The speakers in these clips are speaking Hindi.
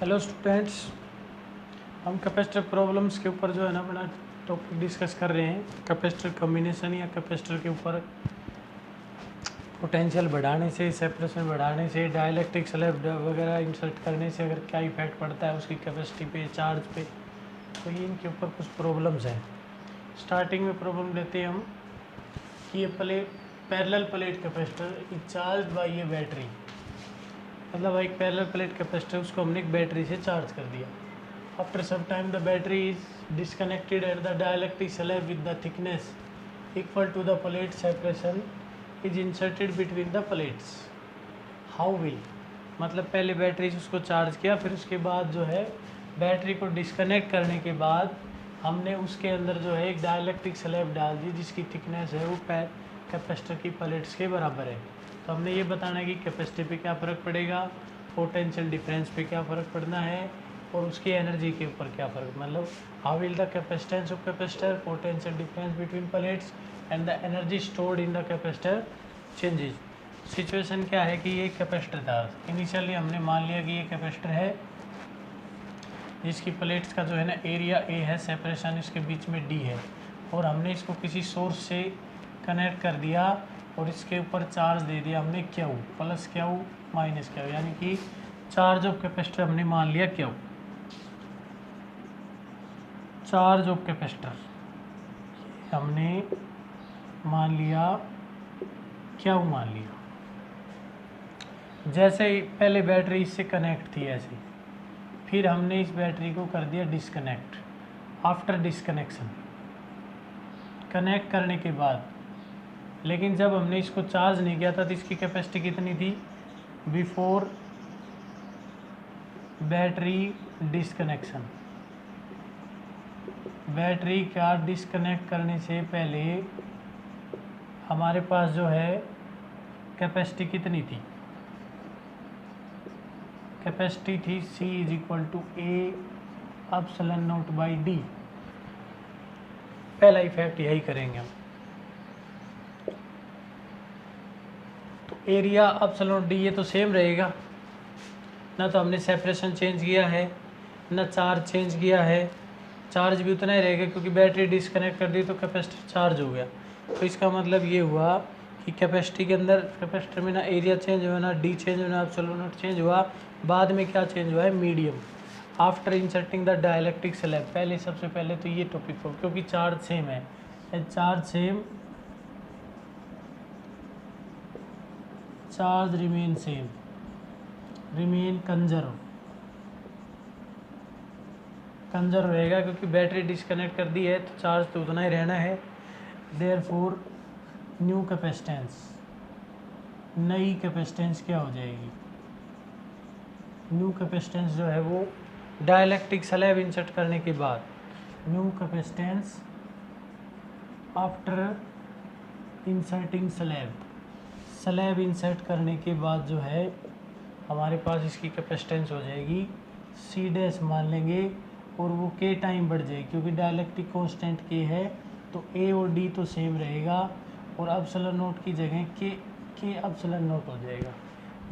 हेलो स्टूडेंट्स, हम कैपेसिटर प्रॉब्लम्स के ऊपर जो है ना अपना टॉपिक डिस्कस कर रहे हैं। कैपेसिटर कॉम्बिनेशन या कैपेसिटर के ऊपर पोटेंशियल बढ़ाने से, सेपरेशन बढ़ाने से, डाइलेक्ट्रिक स्लैब वगैरह इंसर्ट करने से अगर क्या इफेक्ट पड़ता है उसकी कैपेसिटी पे, चार्ज पे, तो ये इनके ऊपर कुछ प्रॉब्लम्स हैं। स्टार्टिंग में प्रॉब्लम लेते हैं हम कि ये parallel plate capacitor is charge by ये बैटरी। मतलब एक पैरेलल प्लेट कैपेसिटर, उसको हमने एक बैटरी से चार्ज कर दिया। After some time the battery is disconnected at the dielectric slab with the thickness equal to the plate separation is inserted between the plates. How will, मतलब पहले बैटरी से उसको चार्ज किया, फिर उसके बाद जो है बैटरी को डिस्कनेक्ट करने के बाद हमने उसके अंदर जो है एक डाइलेक्ट्रिक स्लैब डाल दी जिसकी थिकनेस है वो कैपेसिटर की प्लेट्स के बराबर है। तो हमने ये बताना है कि कैपेसिटी पे क्या फ़र्क पड़ेगा, पोटेंशियल डिफरेंस पे क्या फ़र्क पड़ना है, और उसकी एनर्जी के ऊपर क्या फ़र्क, मतलब how will the capacitance of capacitor, potential difference between plates and the energy stored in the capacitor changes. Situation क्या है कि ये कैपेसिटर था। इनिशियली हमने मान लिया कि ये कैपेसिटर है जिसकी प्लेट्स का जो है ना एरिया ए है, सेपरेशन इसके बीच में डी है, और हमने इसको किसी सोर्स से कनेक्ट कर दिया और इसके ऊपर चार्ज दे दिया हमने Q, plus Q minus Q, यानी कि चार्ज ऑफ कैपेसिटर हमने मान लिया क्यू, चार्ज ऑफ कैपेसिटर हमने मान लिया क्यू मान लिया। जैसे ही पहले बैटरी इससे कनेक्ट थी ऐसे, फिर हमने इस बैटरी को कर दिया डिस्कनेक्ट। आफ्टर डिस्कनेक्शन, कनेक्ट करने के बाद, लेकिन जब हमने इसको चार्ज नहीं किया था तो इसकी कैपेसिटी कितनी थी, बिफोर बैटरी डिस्कनेक्शन। बैटरी का डिस्कनेक्ट करने से पहले हमारे पास जो है कैपेसिटी कितनी थी, कैपेसिटी थी C is equal to A epsilon naught by D. पहला इफेक्ट यही करेंगे हम। तो एरिया एप्सिलॉन डी ये तो सेम रहेगा ना, तो हमने सेपरेशन चेंज किया है ना चार्ज चेंज किया है, चार्ज भी उतना ही रहेगा क्योंकि बैटरी डिस्कनेक्ट कर दी तो कैपेसिटर चार्ज हो गया। तो इसका मतलब ये हुआ कि कैपेसिटी के अंदर, कैपेसिटर में ना एरिया चेंज हुआ, ना डी चेंज हुआ, ना एप्सिलॉन नॉट चेंज हुआ। बाद में क्या चेंज हुआ है, medium. After inserting the dielectric slab, पहले सबसे पहले तो ये टॉपिक हो क्योंकि चार्ज सेम है, charge same, charge remain same, remain conserve, conserve रहेगा क्योंकि बैटरी डिस्कनेक्ट कर दी है तो चार्ज तो उतना ही रहना है। देयरफॉर न्यू कैपेसिटेंस, नई कैपेसिटेंस क्या हो जाएगी, न्यू कैपेसिटेंस जो है वो डाइलेक्ट्रिक स्लैब इंसर्ट करने के बाद, new capacitance after inserting slab, slab insert करने के बाद जो है हमारे पास इसकी कैपेसिटेंस हो जाएगी सी डैश मान लेंगे, और वो के टाइम बढ़ जाएगी क्योंकि डाइलेक्ट्रिक कांस्टेंट के है तो ए और डी तो सेम रहेगा, और एप्सिलॉन नोट की जगह के एप्सिलॉन नोट हो जाएगा,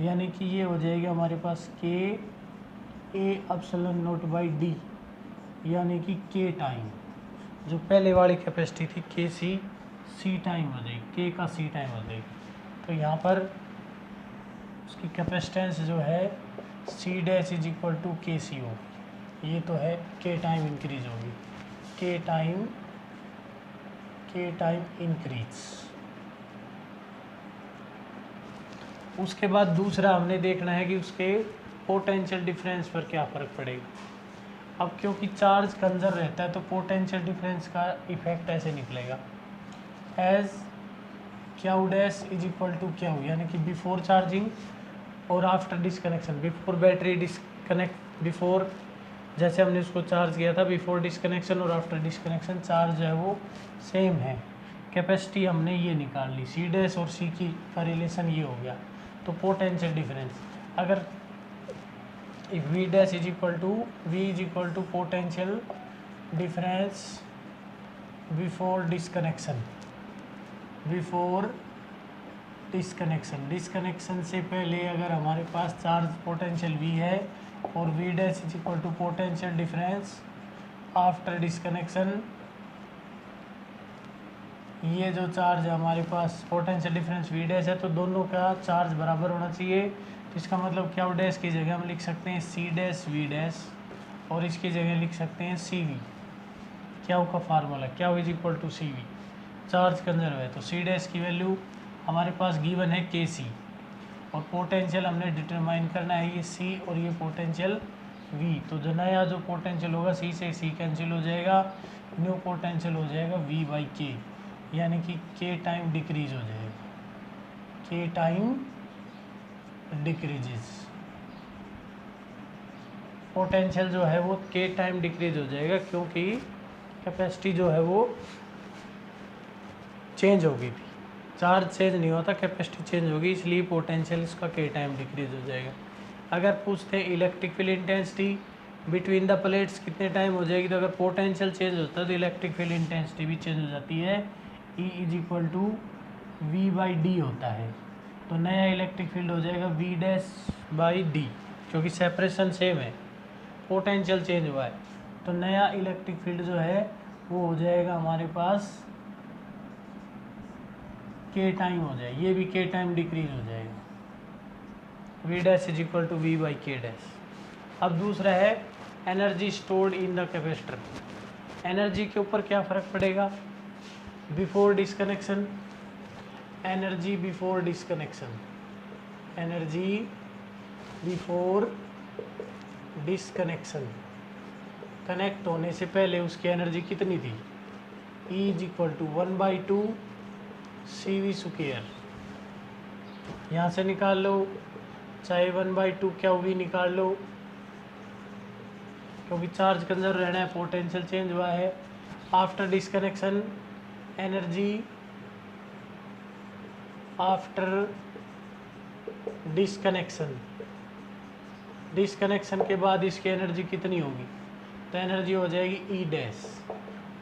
यानी कि ये हो जाएगा हमारे पास के A epsilon note by D, यानी कि के टाइम, जो पहले वाली कैपेसिटी थी के सी टाइम हो जाएगी, के का सी टाइम हो जाएगी। तो यहाँ पर उसकी कैपेसिटेंस जो है C dash is equal to K C होगी, ये तो है के टाइम इंक्रीज होगी, के टाइम इंक्रीज। उसके बाद दूसरा हमने देखना है कि उसके पोटेंशियल डिफरेंस पर क्या फ़र्क पड़ेगा। अब क्योंकि चार्ज कंजर्व रहता है तो पोटेंशियल डिफरेंस का इफेक्ट ऐसे निकलेगा, as Q dash is equal to Q, यानी कि बिफोर चार्जिंग और after disconnection. Before battery disconnect, before जैसे हमने उसको चार्ज किया था बिफोर डिस्कनेक्शन और आफ्टर डिस्कनेक्शन चार्ज जो है वो सेम है। कैपेसिटी हमने ये निकाल ली, सी डैश और सी की का रिलेशन ये हो गया। तो पोटेंशियल डिफरेंस, अगर if V dash is equal to potential difference before disconnection, before disconnection से पहले अगर हमारे पास चार्ज पोटेंशियल V है और V dash is equal to potential difference after disconnection, ये जो चार्ज है हमारे पास पोटेंशियल डिफरेंस V डैश है तो दोनों का चार्ज बराबर होना चाहिए। तो इसका मतलब क्या डैश की जगह हम लिख सकते हैं C डैश V डैश और इसकी जगह लिख सकते हैं CV। क्या का फार्मूला क्या is equal to CV, charge conserve है तो C डैश की वैल्यू हमारे पास गिवन है KC और पोटेंशियल हमने डिटरमाइन करना है ये C और ये पोटेंशियल V। तो जो नया जो पोटेंशियल होगा C से C कैंसिल हो जाएगा, न्यू पोटेंशियल हो जाएगा V/K, यानी कि K टाइम डिक्रीज हो जाएगा, K टाइम डिक्रीजेस, पोटेंशियल जो है वो K टाइम डिक्रीज हो जाएगा क्योंकि कैपेसिटी जो है वो चेंज हो गई थी, चार्ज चेंज नहीं होता कैपेसिटी चेंज होगी, इसलिए पोटेंशियल इसका K टाइम डिक्रीज हो जाएगा। अगर पूछते हैं electric field intensity between the plates कितने टाइम हो जाएगी, तो अगर पोटेंशियल चेंज होता है तो इलेक्ट्रिक फील्ड इंटेंसिटी भी चेंज हो जाती है, E is equal to V/D होता है। तो नया इलेक्ट्रिक फील्ड हो जाएगा V डैश बाई D, क्योंकि सेपरेशन सेम है, पोटेंशियल चेंज हुआ है तो नया इलेक्ट्रिक फील्ड जो है वो हो जाएगा हमारे पास K टाइम हो जाएगा, ये भी K टाइम डिक्रीज हो जाएगा, V dash is equal to V/K dash. अब दूसरा है energy stored in the capacitor. Energy के ऊपर क्या फ़र्क पड़ेगा, before disconnection, energy before disconnection, energy before disconnection, connect होने से पहले उसकी एनर्जी कितनी थी, E is equal to 1/2 CV square, यहाँ से निकाल लो, चाहे 1/2 क्या भी निकाल लो, क्योंकि चार्ज कंजर्व रहना है, पोटेंशियल चेंज हुआ है। After disconnection energy, after disconnection, disconnection के बाद इसकी एनर्जी कितनी होगी, तो एनर्जी हो जाएगी E डैश,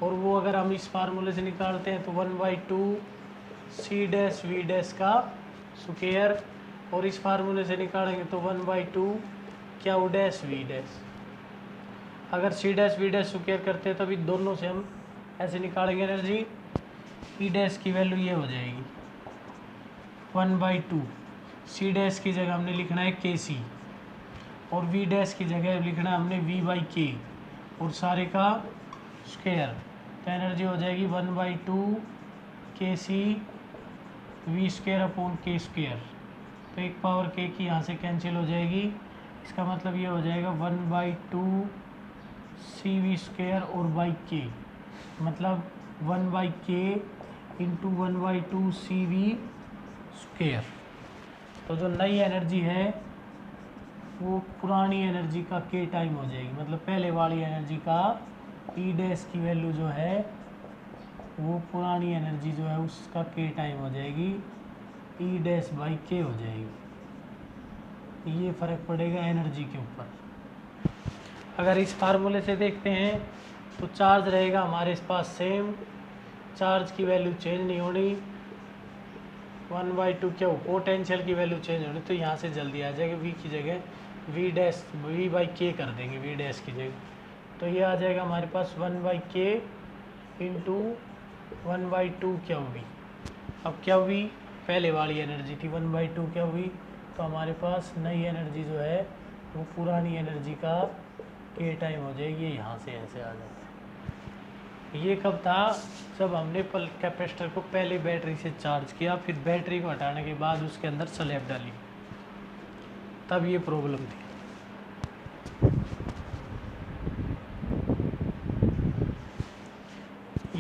और वो अगर हम इस फार्मूले से निकालते हैं तो 1/2 C डैश V डैश का स्क्वायर, और इस फार्मूले से निकालेंगे तो 1/2 क्या डैश V डैश। अगर C dash V dash square करते हैं तभी दोनों से हम ऐसे निकालेंगे एनर्जी, E डैश की वैल्यू ये हो जाएगी 1/2, C डैश की जगह हमने लिखना है KC और V डैश की जगह लिखना है हमने V/K और सारे का स्क्वायर, तो एनर्जी हो जाएगी 1/2 KC V square upon K square, तो एक पावर K की यहाँ से कैंसिल हो जाएगी, इसका मतलब ये हो जाएगा 1/2 CV स्क्वायर और बाई K, मतलब 1/K इंटू 1/2 CV स्क्वायर। तो जो नई एनर्जी है वो पुरानी एनर्जी का K टाइम हो जाएगी, मतलब पहले वाली एनर्जी का E डैश की वैल्यू जो है वो पुरानी एनर्जी जो है उसका K टाइम हो जाएगी, E डैश बाई K हो जाएगी। ये फ़र्क पड़ेगा एनर्जी के ऊपर। अगर इस फार्मूले से देखते हैं तो चार्ज रहेगा हमारे पास सेम, चार्ज की वैल्यू चेंज नहीं होनी, 1/2 क्या हो, पोटेंशियल की वैल्यू चेंज होनी, तो यहाँ से जल्दी आ जाएगा, V की जगह V डैश V/K कर देंगे, V डैश की जगह, तो ये आ जाएगा हमारे पास 1/K इंटू 1/2 क्या हुई, अब क्या हुई, पहले वाली एनर्जी थी 1/2 क्या हुई, तो हमारे पास नई एनर्जी जो है वो पुरानी एनर्जी का K टाइम हो जाएगी, ये यहाँ से ऐसे आ जाता है। ये कब था, जब हमने कैपेसिटर को पहले बैटरी से चार्ज किया, फिर बैटरी को हटाने के बाद उसके अंदर स्लैब डाली, तब ये प्रॉब्लम थी।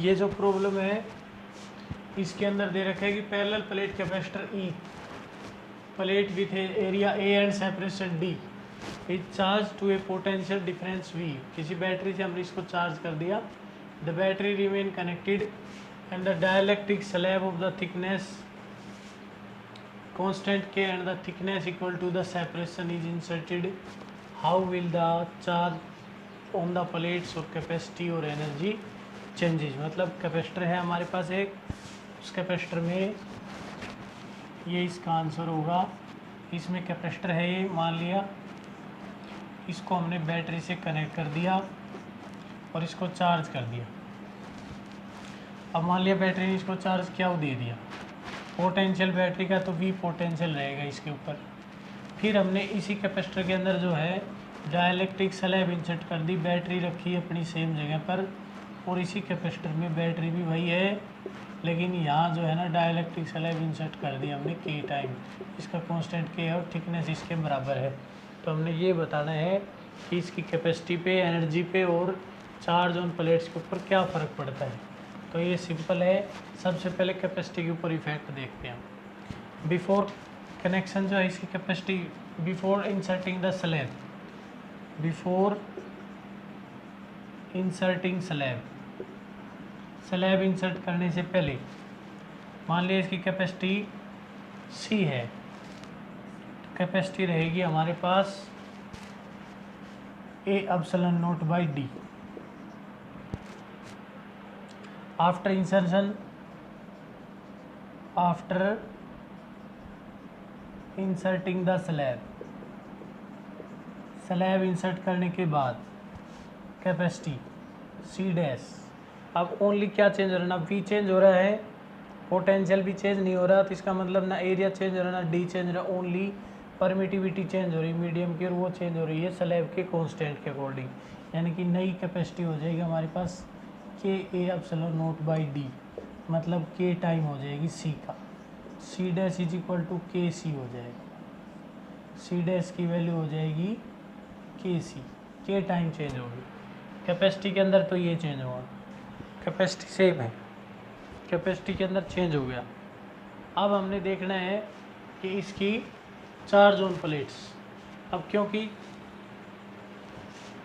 ये जो प्रॉब्लम है इसके अंदर दे रखा है कि parallel plate capacitor E, plate with area A and separation D is charge to a potential difference V। किसी बैटरी से हमने इसको चार्ज कर दिया, the battery remain connected and the dielectric slab of the thickness constant K and the thickness equal to the separation is inserted, how will the charge on the plates or capacity or energy changes। मतलब कैपेसिटर है हमारे पास एक, उस कैपेसिटर में ये इसका आंसर होगा। इसमें कैपेसिटर है ये, मान लिया इसको हमने बैटरी से कनेक्ट कर दिया और इसको चार्ज कर दिया। अब मान लिया बैटरी ने इसको चार्ज किया, वो दे दिया पोटेंशियल बैटरी का, तो V पोटेंशियल रहेगा इसके ऊपर। फिर हमने इसी कैपेसिटर के अंदर जो है डाइलेक्ट्रिक स्लैब इंसर्ट कर दी, बैटरी रखी अपनी सेम जगह पर, और इसी कैपेसिटर में बैटरी भी वही है, लेकिन यहाँ जो है ना डाइलेक्ट्रिक स्लैब इंसर्ट कर दिया हमने K टाइम। इसका कांस्टेंट K है और थिकनेस इसके बराबर है। तो हमने ये बताना है कि इसकी कैपेसिटी पे, एनर्जी पे और चार्ज ऑन प्लेट्स के ऊपर क्या फ़र्क पड़ता है। तो ये सिंपल है। सबसे पहले कैपेसिटी के ऊपर इफेक्ट देखते हैं। बिफोर कनेक्शन जो है इसकी capacity, before inserting the slab, before inserting slab, slab insert करने से पहले मान लिया इसकी कैपेसिटी C है, तो कैपेसिटी रहेगी हमारे पास A∈0/D। After insertion, after inserting the slab, slab insert करने के बाद कैपेसिटी C'। अब ओनली क्या चेंज हो रहा है ना, V चेंज हो रहा है, पोटेंशियल भी चेंज नहीं हो रहा, तो इसका मतलब ना एरिया चेंज हो रहा है ना D चेंज हो रहा है, ओनली परमिटिविटी चेंज हो रही है मीडियम की, और वो चेंज हो रही है स्लैब के कांस्टेंट के अकॉर्डिंग। यानी कि नई कैपेसिटी हो जाएगी हमारे पास K∈0/D, मतलब K टाइम हो जाएगी C का, C' = KC हो जाएगा, C' की वैल्यू हो जाएगी KC, K टाइम चेंज होगी। कैपेसिटी के अंदर तो ये चेंज होगा, कैपेसिटी सेम है, कैपेसिटी के अंदर चेंज हो गया। अब हमने देखना है कि इसकी चार्ज ऑन प्लेट्स। अब क्योंकि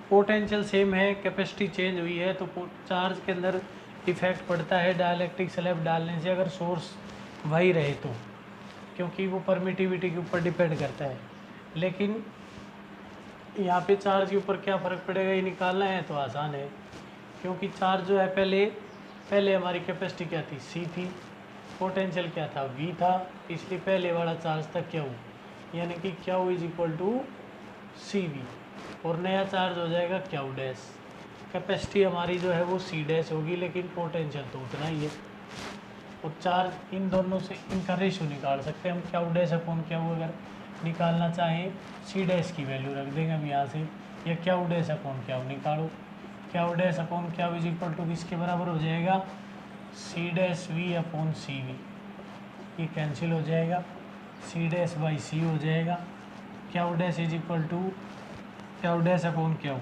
पोटेंशियल सेम है, कैपेसिटी चेंज हुई है, तो चार्ज के अंदर इफेक्ट पड़ता है डाइलेक्ट्रिक स्लैब डालने से, अगर सोर्स वही रहे तो, क्योंकि वो परमिटिविटी के ऊपर डिपेंड करता है। लेकिन यहाँ पे चार्ज के ऊपर क्या फ़र्क पड़ेगा ये निकालना है तो आसान है, क्योंकि चार्ज जो है पहले हमारी कैपेसिटी क्या थी, C थी, पोटेंशियल क्या था, V था, इसलिए पहले वाला चार्ज था Q, यानी कि Q = CV, और नया चार्ज हो जाएगा Q'। कैपेसिटी हमारी जो है वो C' होगी, लेकिन पोटेंशियल तो उतना ही है, और चार्ज इन दोनों से इनका रेशो निकाल सकते हैं हम, Q'/Q अगर निकालना चाहें C' की वैल्यू रख देंगे हम यहाँ से, या Q'/Q निकालो, Q'/Q किसके बराबर हो जाएगा, C'(V/CV), ये कैंसिल हो जाएगा, C'/C हो जाएगा, Q' Q'/Q,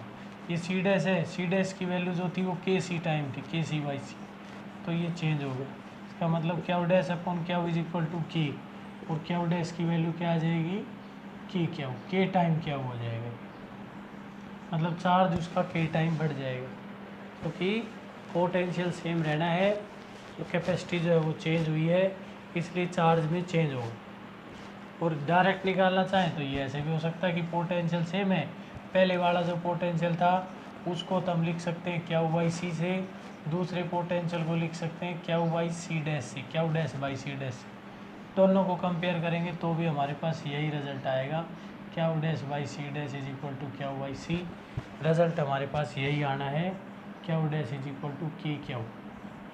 ये C' है, C' की वैल्यू जो थी वो KC टाइम थी, KC/C, तो ये चेंज हो गया। इसका मतलब Q'/Q K, और Q' की वैल्यू क्या आ जाएगी, KQ, K टाइम क्या हो जाएगा, मतलब चार्ज उसका K टाइम बढ़ जाएगा, क्योंकि पोटेंशियल सेम रहना है, तो कैपेसिटी जो है वो चेंज हुई है, इसलिए चार्ज में चेंज होगा। और डायरेक्ट निकालना चाहें तो ये ऐसे भी हो सकता है कि पोटेंशियल सेम है, पहले वाला जो पोटेंशियल था उसको तो हम लिख सकते हैं Q/C से, दूसरे पोटेंशियल को लिख सकते हैं Q/C' से, Q'/C', दोनों को कंपेयर करेंगे तो भी हमारे पास यही रिजल्ट आएगा, Q'/C' = Q/C, रिजल्ट हमारे पास यही आना है, Q' = KQ,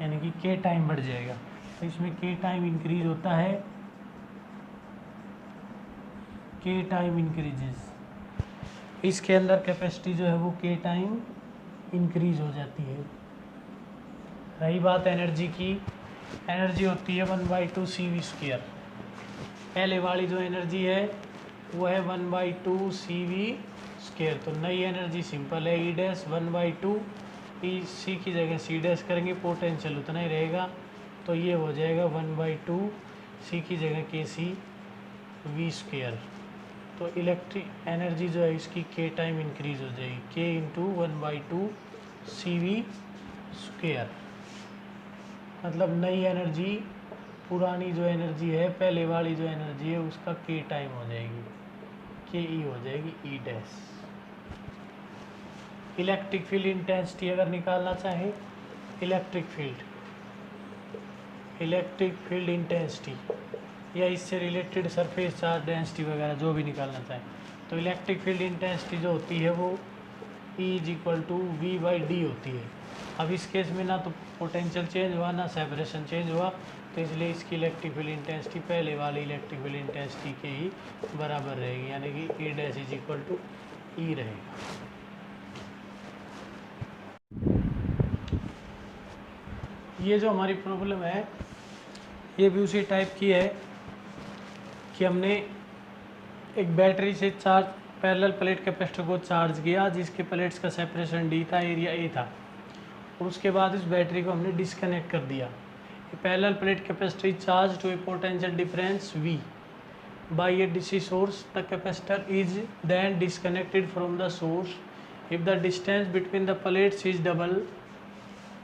यानी कि K टाइम बढ़ जाएगा। तो इसमें K टाइम इंक्रीज होता है, K टाइम इंक्रीजेस, इसके अंदर कैपेसिटी जो है वो K टाइम इंक्रीज हो जाती है। रही बात एनर्जी की, एनर्जी होती है 1/2 CV²। पहले वाली जो एनर्जी है वो है 1/2 CV², तो नई एनर्जी सिंपल है, E' 1/2, C की जगह C' करेंगे, पोटेंशियल उतना ही रहेगा, तो ये हो जाएगा 1/2 C की जगह KC/V²। तो इलेक्ट्रिक एनर्जी जो है इसकी K टाइम इंक्रीज हो जाएगी, K × 1/2 CV², मतलब नई एनर्जी पुरानी जो एनर्जी है, पहले वाली जो एनर्जी है उसका K टाइम हो जाएगी, KE हो जाएगी E'। इलेक्ट्रिक फील्ड इंटेंसिटी अगर निकालना चाहे, इलेक्ट्रिक फील्ड इंटेंसिटी या इससे रिलेटेड सरफेस चार्ज डेंसिटी वगैरह जो भी निकालना चाहें। तो इलेक्ट्रिक फील्ड इंटेंसिटी जो होती है वो E = V/d होती है। अब इस केस में ना तो पोटेंशियल चेंज हुआ ना सेपरेशन चेंज हुआ, तो इसलिए इसकी इलेक्ट्रिक फील्ड इंटेंसिटी पहले वाली इलेक्ट्रिक फील्ड इंटेंसिटी के ही बराबर रहेगी, यानी कि E' = E रहेगा। ये जो हमारी प्रॉब्लम है ये भी उसी टाइप की है कि हमने एक बैटरी से चार्ज पैरेलल प्लेट कैपेसिटर को चार्ज किया, जिसके प्लेट्स का सेपरेशन D था, एरिया A था, और उसके बाद इस बैटरी को हमने डिस्कनेक्ट कर दिया। Parallel plate capacitor charge to a potential difference V by a DC source. The capacitor is then disconnected from the source. If the distance between the plates is double,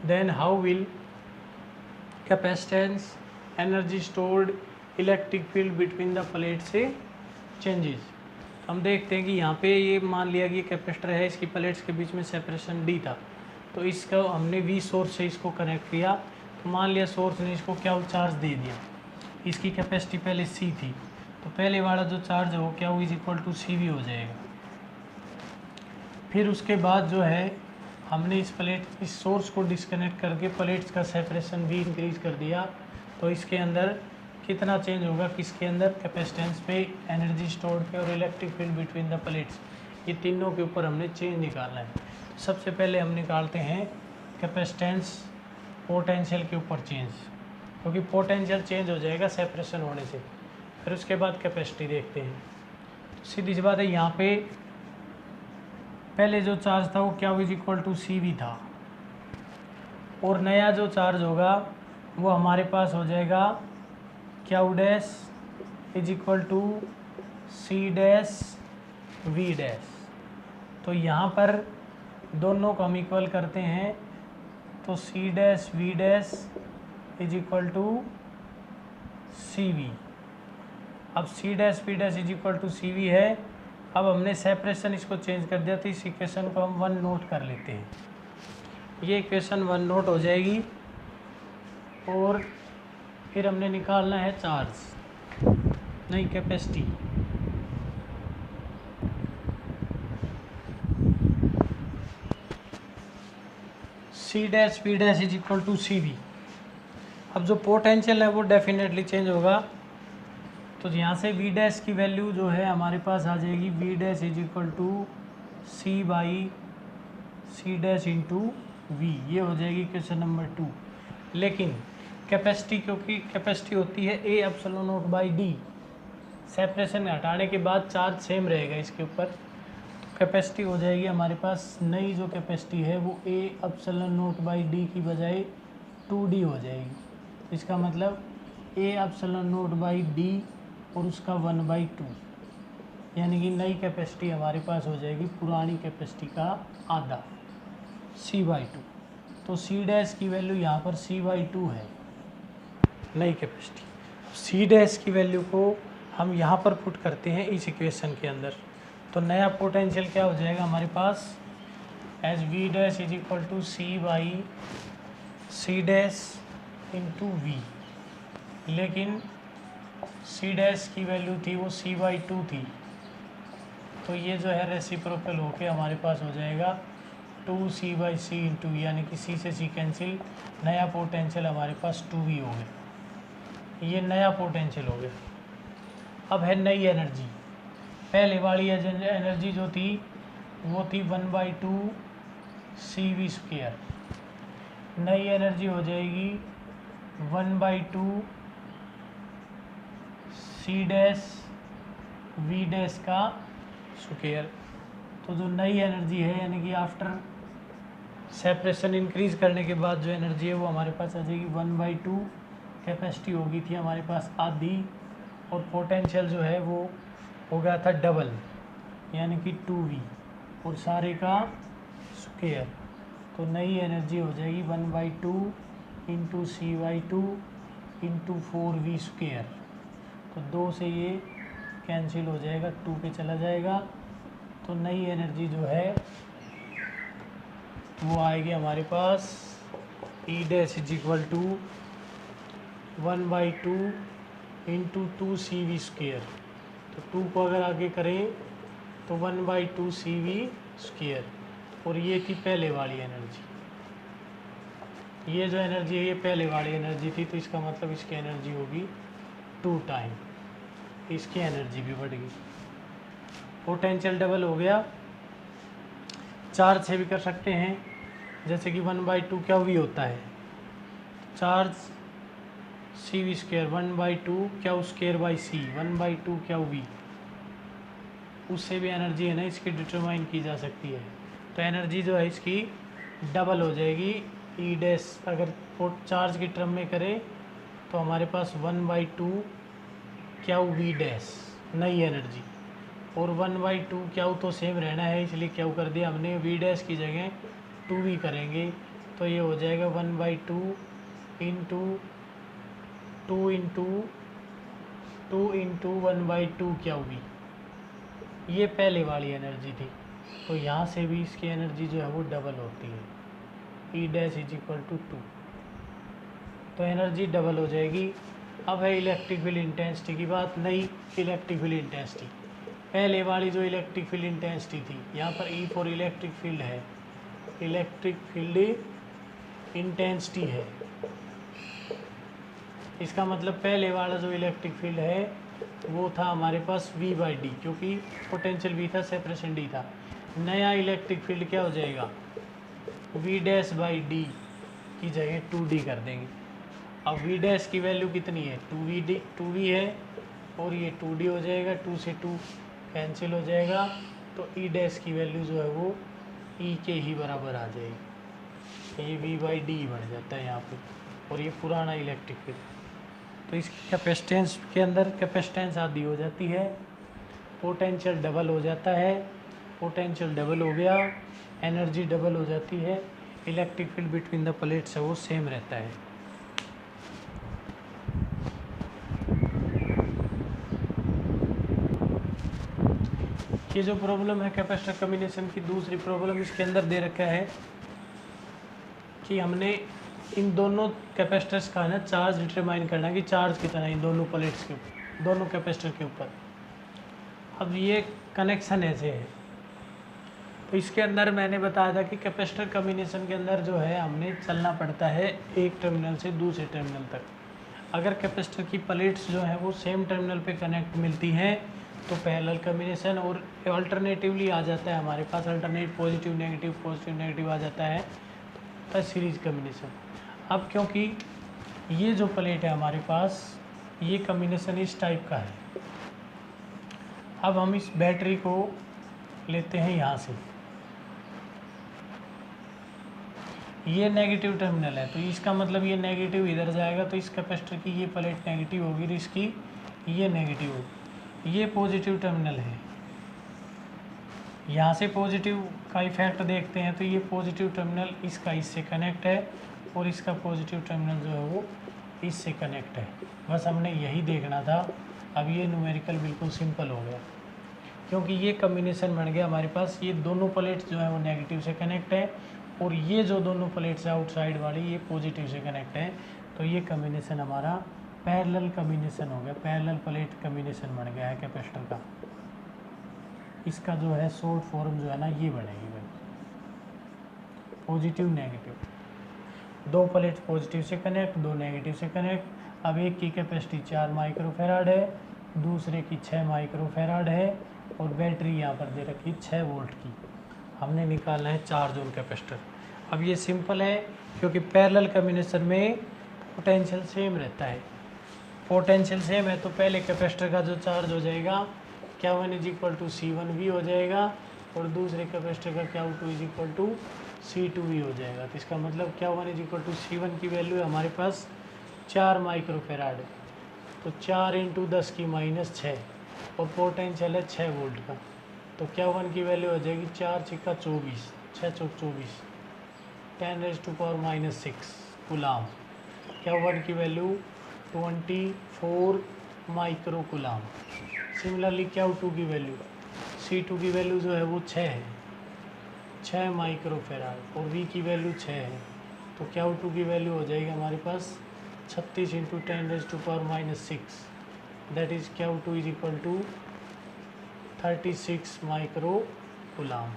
then how will capacitance, energy stored, electric field between the plate से चेंजेस। हम देखते हैं कि यहाँ पे ये मान लिया कि ये कैपेसिटर है, इसकी प्लेट्स के बीच में सेपरेशन D था, तो इसका हमने V सोर्स से इसको कनेक्ट किया। तो मान लिया सोर्स ने इसको क्या चार्ज दे दिया, इसकी कैपेसिटी पहले C थी, तो पहले वाला जो चार्ज है वो क्या हो = CV हो जाएगा। फिर उसके बाद जो है हमने इस सोर्स को डिस्कनेक्ट करके प्लेट्स का सेपरेशन भी इंक्रीज कर दिया, तो इसके अंदर कितना चेंज होगा, किसके अंदर, कैपेसिटेंस पे, एनर्जी स्टोर्ड पे और electric field between the plates, ये तीनों के ऊपर हमने चेंज निकालना है। सबसे पहले हम निकालते हैं कैपेसिटेंस पोटेंशियल के ऊपर चेंज, क्योंकि पोटेंशियल चेंज हो जाएगा सेपरेशन होने से। फिर उसके बाद कैपेसिटी देखते हैं। तो सीधी सी बात है, यहाँ पे पहले जो चार्ज था वो क्या = CV था, और नया जो चार्ज होगा वो हमारे पास हो जाएगा Q' = C'(V'). तो यहाँ पर दोनों को हम इक्वल करते हैं, तो C'(V') = CV। अब C'(V') = CV है। अब हमने सेपरेशन इसको चेंज कर दिया, तो इस इक्वेशन को हम 1 नोट कर लेते हैं। ये इक्वेशन 1 नोट हो जाएगी, और फिर हमने निकालना है चार्ज, नहीं कैपेसिटी। C'(V') = CV। अब जो पोटेंशियल है वो डेफिनेटली चेंज होगा, तो यहाँ से V' की वैल्यू जो है हमारे पास आ जाएगी V' = C/C' V। ये हो जाएगी क्वेश्चन नंबर 2। लेकिन कैपेसिटी, क्योंकि कैपेसिटी होती है A∁0/D, सेपरेशन हटाने के बाद चार्ज सेम रहेगा इसके ऊपर, तो कैपेसिटी हो जाएगी हमारे पास, नई जो कैपेसिटी है वो A∁0/D की बजाय 2D हो जाएगी। इसका मतलब A∁0/D और उसका 1/2, यानी कि नई कैपेसिटी हमारे पास हो जाएगी पुरानी कैपेसिटी का आधा, C/2। तो C' की वैल्यू यहाँ पर C/2 है, नई कैपेसिटी। C' की वैल्यू को हम यहाँ पर पुट करते हैं इस इक्वेशन के अंदर, तो नया पोटेंशियल क्या हो जाएगा हमारे पास, एज V' = C/C' V। लेकिन C' की वैल्यू थी वो C/2 थी, तो ये जो है रेसिप्रोकल होके हमारे पास हो जाएगा 2C/C × यानी कि C से C कैंसिल, नया पोटेंशियल हमारे पास 2V हो गया। ये नया पोटेंशियल हो गया। अब है नई एनर्जी। पहले वाली एनर्जी जो थी वो थी 1/2 CV²। नई एनर्जी हो जाएगी 1/2 C'(V') का स्क्वायर। तो जो नई एनर्जी है, यानी कि आफ्टर सेपरेशन इंक्रीज करने के बाद जो एनर्जी है वो हमारे पास आ जाएगी 1/2। कैपेसिटी होगी थी हमारे पास आधी, और पोटेंशियल जो है वो हो गया था डबल, यानी कि 2V, और सारे का स्क्वायर। तो नई एनर्जी हो जाएगी 1/2 × C/2 × 4V²। तो 2 से ये कैंसिल हो जाएगा, 2 पे चला जाएगा, तो नई एनर्जी जो है वो आएगी हमारे पास E' = 1/2 इंटू 2 CV²। तो 2 को अगर आगे करें तो 1/2 CV²। और ये थी पहले वाली एनर्जी, ये जो एनर्जी है ये पहले वाली एनर्जी थी, तो इसका मतलब इसकी एनर्जी होगी 2 टाइम, इसकी एनर्जी भी बढ़ गई, पोटेंशियल डबल हो गया। चार्ज से भी कर सकते हैं, जैसे कि 1/2 क्या वी होता है, चार्ज CV², 1/2 क्या स्क्वायर बाई सी, 1/2 क्या वी, उससे भी एनर्जी है ना इसकी डिटरमाइन की जा सकती है। तो एनर्जी जो है इसकी डबल हो जाएगी। ई डैश अगर चार्ज की टर्म में करें तो हमारे पास 1/2 क्या वी डैश नई एनर्जी, और 1/2 क्या तो सेम रहना है, इसलिए क्या कर दिया हमने, वी डैश की जगह 2v करेंगे, तो ये हो जाएगा 1/2 इंटू 2 इंटू 1/2 क्या वी। ये पहले वाली एनर्जी थी, तो यहाँ से भी इसकी एनर्जी जो है वो डबल होती है, E dash is equal to 2, तो एनर्जी डबल हो जाएगी। अब है इलेक्ट्रिक फील्ड इंटेंसिटी की बात, नई इलेक्ट्रिक फील्ड इंटेंसिटी। पहले वाली जो इलेक्ट्रिक फील्ड इंटेंसिटी थी, यहाँ पर ई फॉर इलेक्ट्रिक फील्ड है, इलेक्ट्रिक फील्ड इंटेंसिटी है, इसका मतलब पहले वाला जो इलेक्ट्रिक फील्ड है वो था हमारे पास V/D, क्योंकि पोटेंशियल V था, सेपरेशन D था। नया इलेक्ट्रिक फील्ड क्या हो जाएगा, V'/D की जगह 2D कर देंगे। अब V' की वैल्यू कितनी है, 2V है, और ये 2D हो जाएगा, 2 से 2 कैंसिल हो जाएगा, तो E' की वैल्यू जो है वो E के ही बराबर आ जाएगी, ये V/D बन जाता है यहाँ पे, और ये पुराना इलेक्ट्रिक फील्ड। तो इसकी कैपेसिटेंस के अंदर कैपेसिटेंस आधी हो जाती है, पोटेंशियल डबल हो जाता है, पोटेंशियल डबल हो गया, एनर्जी डबल हो जाती है, electric field between the plates है वो सेम रहता है। ये जो प्रॉब्लम है कैपेसिटर कम्बिनेशन की, दूसरी प्रॉब्लम इसके अंदर दे रखा है कि हमने इन दोनों कैपेसिटर्स का ना चार्ज डिटरमाइन करना है कि चार्ज कितना है इन दोनों प्लेट्स के ऊपर, दोनों कैपेसिटर के ऊपर। अब ये कनेक्शन ऐसे है, तो इसके अंदर मैंने बताया था कि कैपेसिटर कम्बिनेशन के अंदर जो है हमने चलना पड़ता है एक टर्मिनल से दूसरे टर्मिनल तक। अगर कैपेसिटर की प्लेट्स जो है वो सेम टर्मिनल पे कनेक्ट मिलती हैं तो पैरेलल कम्बिनेशन, और अल्टरनेटिवली आ जाता है हमारे पास, अल्टरनेट पॉजिटिव नेगेटिव आ जाता है तो सीरीज कम्बिनेशन। अब क्योंकि ये जो प्लेट है हमारे पास, ये कम्बिनेशन इस टाइप का है, अब हम इस बैटरी को लेते हैं यहाँ से, ये नेगेटिव टर्मिनल है, तो इसका मतलब ये नेगेटिव इधर जाएगा, तो इस कैपेसिटर की ये प्लेट नेगेटिव होगी और इसकी ये नेगेटिव होगी। ये पॉजिटिव टर्मिनल है, यहाँ से पॉजिटिव का इफेक्ट देखते हैं, तो ये पॉजिटिव टर्मिनल इसका इससे कनेक्ट है, और इसका पॉजिटिव टर्मिनल जो है वो इससे कनेक्ट है। बस हमने यही देखना था। अब ये न्यूमेरिकल बिल्कुल सिंपल हो गया, क्योंकि ये कम्बिनेशन बन गया हमारे पास, ये दोनों प्लेट्स जो है वो नेगेटिव से कनेक्ट है, और ये जो दोनों प्लेट्स है आउटसाइड वाली ये पॉजिटिव से कनेक्ट है, तो ये कम्बिनेशन हमारा पैरेलल कम्बिनेशन हो गया, पैरेलल प्लेट कम्बिनेशन बन गया है कैपेसिटर का। इसका जो है शॉर्ट फॉर्म जो है ना ये बनेगी भाई, पॉजिटिव नेगेटिव, दो प्लेट पॉजिटिव से कनेक्ट, दो नेगेटिव से कनेक्ट। अब एक की कैपेसिटी 4 माइक्रोफेराड है, दूसरे की 6 माइक्रोफेराड है, और बैटरी यहाँ पर दे रखी 6 वोल्ट की। हमने निकालना है चार्ज ऑन कैपेसिटर। अब ये सिंपल है, क्योंकि पैरेलल कम्बिनेशन में पोटेंशियल सेम रहता है, पोटेंशियल सेम है, तो पहले कैपेसिटर का जो चार्ज हो जाएगा Q1 = C1V हो जाएगा, और दूसरे कैपेसिटर का Q2 = C2V हो जाएगा। तो इसका मतलब Q1 = C1 की वैल्यू है हमारे पास 4 माइक्रोफेराड, तो 4 × 10⁻6, और पोटेंशियल है 6 वोल्ट का, तो Q1 की वैल्यू हो जाएगी 4 × 24, 6 × 24, 10⁻⁻6 कूलाम। Q1 की value 24 micro coulomb. Similarly Q2 की वैल्यू, C2 की वैल्यू जो है वो 6 है, 6 माइक्रोफेराड, और V की वैल्यू 6 है, तो Q2 की वैल्यू हो जाएगी हमारे पास 36 × 10⁻⁻6 that is Q2 is equal to 36 micro coulomb.